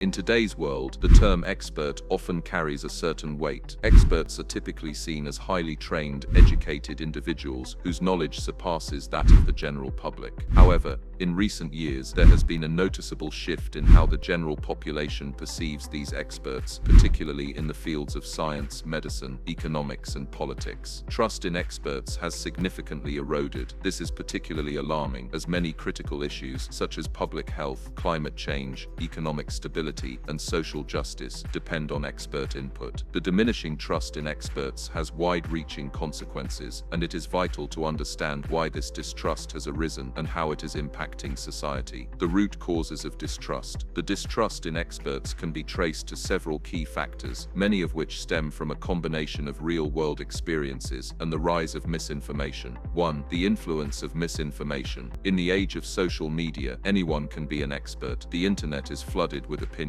In today's world, the term expert often carries a certain weight. Experts are typically seen as highly trained, educated individuals whose knowledge surpasses that of the general public. However, in recent years, there has been a noticeable shift in how the general population perceives these experts, particularly in the fields of science, medicine, economics, and politics. Trust in experts has significantly eroded. This is particularly alarming, as many critical issues, such as public health, climate change, economic stability, and social justice, depend on expert input. The diminishing trust in experts has wide-reaching consequences, and it is vital to understand why this distrust has arisen and how it is impacting society. The root causes of distrust. The distrust in experts can be traced to several key factors, many of which stem from a combination of real-world experiences and the rise of misinformation. 1. The influence of misinformation. In the age of social media, anyone can be an expert. The internet is flooded with opinions,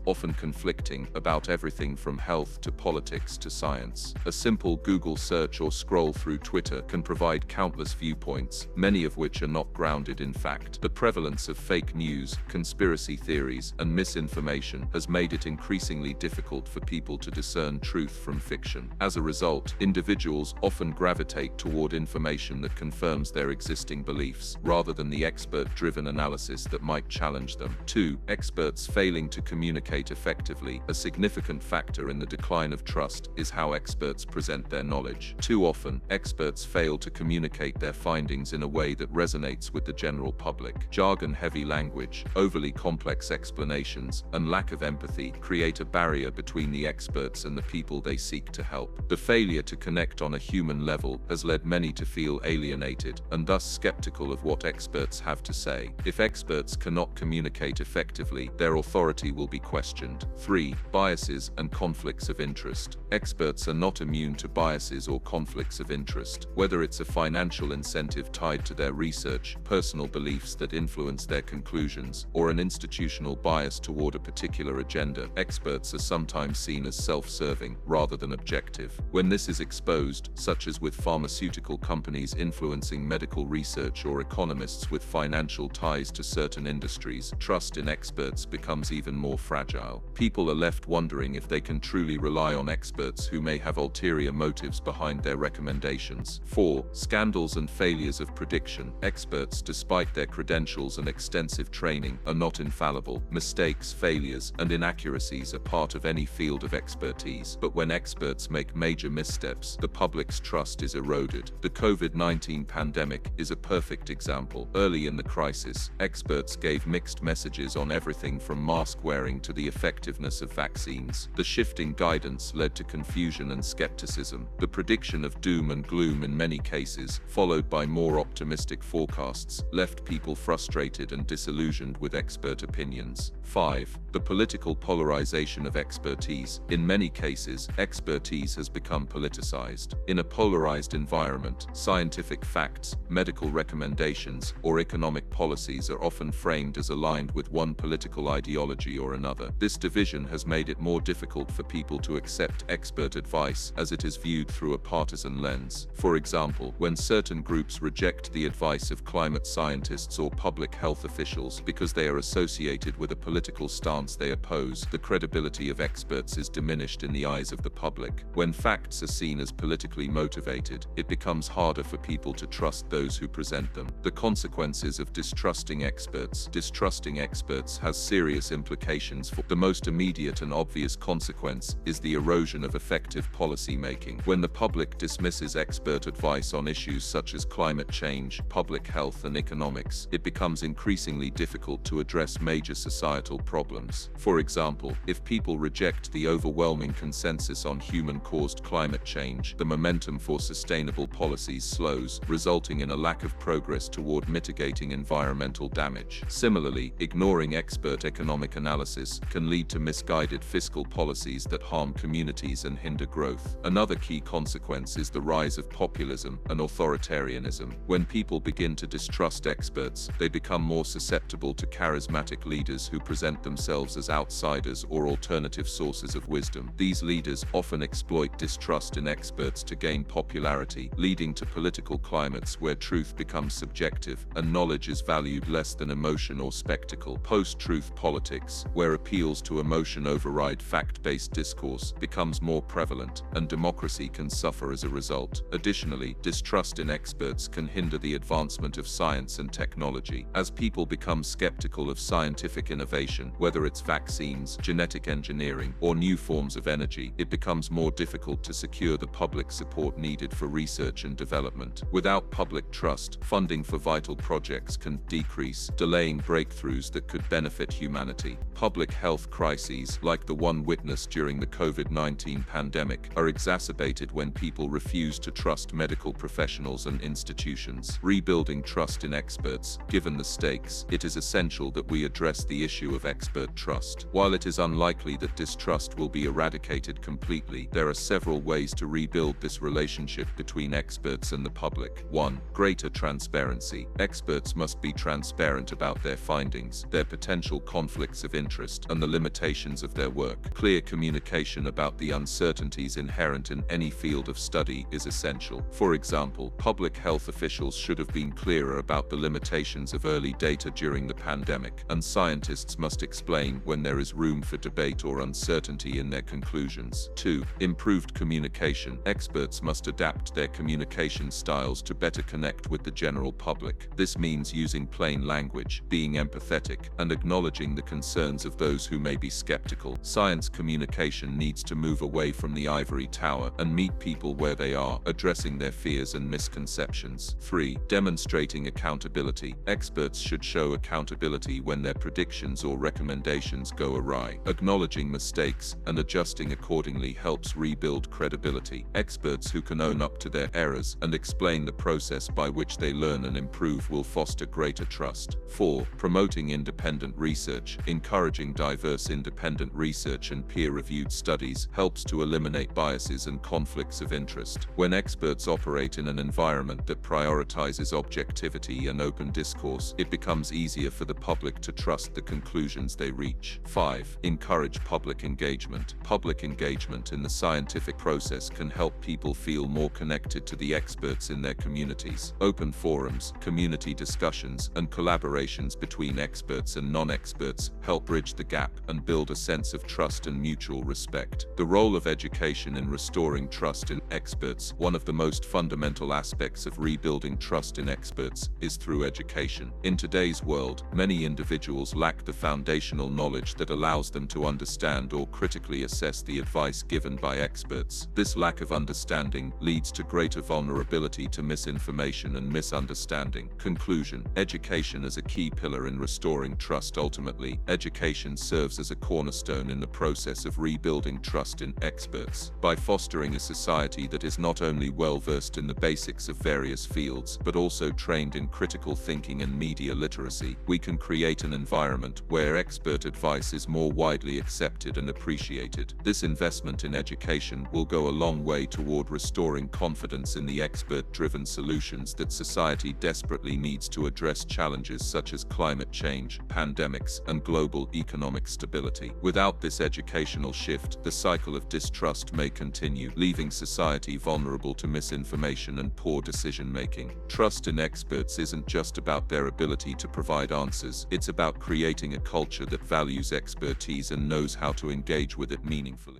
often conflicting, about everything from health to politics to science. A simple Google search or scroll through Twitter can provide countless viewpoints, many of which are not grounded in fact. The prevalence of fake news, conspiracy theories, and misinformation has made it increasingly difficult for people to discern truth from fiction. As a result, individuals often gravitate toward information that confirms their existing beliefs, rather than the expert-driven analysis that might challenge them. 2. Experts failing to communicate effectively. A significant factor in the decline of trust is how experts present their knowledge. Too often, experts fail to communicate their findings in a way that resonates with the general public. Jargon-heavy language, overly complex explanations, and lack of empathy create a barrier between the experts and the people they seek to help. The failure to connect on a human level has led many to feel alienated and thus skeptical of what experts have to say. If experts cannot communicate effectively, their authority will be questioned. 3. Biases and conflicts of interest. Experts are not immune to biases or conflicts of interest. Whether it's a financial incentive tied to their research, personal beliefs that influence their conclusions, or an institutional bias toward a particular agenda, experts are sometimes seen as self-serving rather than objective. When this is exposed, such as with pharmaceutical companies influencing medical research or economists with financial ties to certain industries, trust in experts becomes even more fragile. People are left wondering if they can truly rely on experts who may have ulterior motives behind their recommendations. 4. Scandals and failures of prediction. Experts, despite their credentials and extensive training, are not infallible. Mistakes, failures, and inaccuracies are part of any field of expertise. But when experts make major missteps, the public's trust is eroded. The COVID-19 pandemic is a perfect example. Early in the crisis, experts gave mixed messages on everything from mask wearing to the effectiveness of vaccines. The shifting guidance led to confusion and skepticism. The prediction of doom and gloom in many cases, followed by more optimistic forecasts, left people frustrated and disillusioned with expert opinions. 5. The political polarization of expertise. In many cases, expertise has become politicized. In a polarized environment, scientific facts, medical recommendations, or economic policies are often framed as aligned with one political ideology or another. This division has made it more difficult for people to accept expert advice as it is viewed through a partisan lens. For example, when certain groups reject the advice of climate scientists or public health officials because they are associated with a political stance they oppose, the credibility of experts is diminished in the eyes of the public. When facts are seen as politically motivated, it becomes harder for people to trust those who present them. The consequences of distrusting experts. Distrusting experts has serious implications for the most immediate and obvious consequence is the erosion of effective policy making. When the public dismisses expert advice on issues such as climate change, public health, and economics, it becomes increasingly difficult to address major societal problems. For example, if people reject the overwhelming consensus on human-caused climate change, the momentum for sustainable policies slows, resulting in a lack of progress toward mitigating environmental damage. Similarly, ignoring expert economic analysis can lead to misguided fiscal policies that harm communities and hinder growth. Another key consequence is the rise of populism and authoritarianism. When people begin to distrust experts, they become more susceptible to charismatic leaders who present themselves as outsiders or alternative sources of wisdom. These leaders often exploit distrust in experts to gain popularity, leading to political climates where truth becomes subjective and knowledge is valued less than emotion or spectacle. Post-truth politics. place, where appeals to emotion override fact-based discourse, becomes more prevalent, and democracy can suffer as a result. Additionally, distrust in experts can hinder the advancement of science and technology. As people become skeptical of scientific innovation, whether it's vaccines, genetic engineering, or new forms of energy, it becomes more difficult to secure the public support needed for research and development. Without public trust, funding for vital projects can decrease, delaying breakthroughs that could benefit humanity. Public health crises, like the one witnessed during the COVID-19 pandemic, are exacerbated when people refuse to trust medical professionals and institutions. Rebuilding trust in experts. Given the stakes, it is essential that we address the issue of expert trust. While it is unlikely that distrust will be eradicated completely, there are several ways to rebuild this relationship between experts and the public. 1. Greater transparency. Experts must be transparent about their findings, their potential conflicts of interest, and the limitations of their work. Clear communication about the uncertainties inherent in any field of study is essential. For example, public health officials should have been clearer about the limitations of early data during the pandemic, and scientists must explain when there is room for debate or uncertainty in their conclusions. 2. Improved communication. Experts must adapt their communication styles to better connect with the general public. This means using plain language, being empathetic, and acknowledging the concerns of those who may be skeptical. Science communication needs to move away from the ivory tower and meet people where they are, addressing their fears and misconceptions. 3. Demonstrating accountability. Experts should show accountability when their predictions or recommendations go awry. Acknowledging mistakes and adjusting accordingly helps rebuild credibility. Experts who can own up to their errors and explain the process by which they learn and improve will foster greater trust. 4. Promoting independent research. Encouraging diverse independent research and peer-reviewed studies helps to eliminate biases and conflicts of interest. When experts operate in an environment that prioritizes objectivity and open discourse, it becomes easier for the public to trust the conclusions they reach. 5. Encourage public engagement. Public engagement in the scientific process can help people feel more connected to the experts in their communities. Open forums, community discussions, and collaborations between experts and non-experts help bridge the gap and build a sense of trust and mutual respect. The role of education in restoring trust in experts. One of the most fundamental aspects of rebuilding trust in experts is through education. In today's world, many individuals lack the foundational knowledge that allows them to understand or critically assess the advice given by experts. This lack of understanding leads to greater vulnerability to misinformation and misunderstanding. Conclusion. Education is a key pillar in restoring trust. Ultimately, education serves as a cornerstone in the process of rebuilding trust in experts. By fostering a society that is not only well-versed in the basics of various fields, but also trained in critical thinking and media literacy, we can create an environment where expert advice is more widely accepted and appreciated. This investment in education will go a long way toward restoring confidence in the expert-driven solutions that society desperately needs to address challenges such as climate change, pandemics, and global economic stability. Without this educational shift, the cycle of distrust may continue, leaving society vulnerable to misinformation and poor decision-making. Trust in experts isn't just about their ability to provide answers, it's about creating a culture that values expertise and knows how to engage with it meaningfully.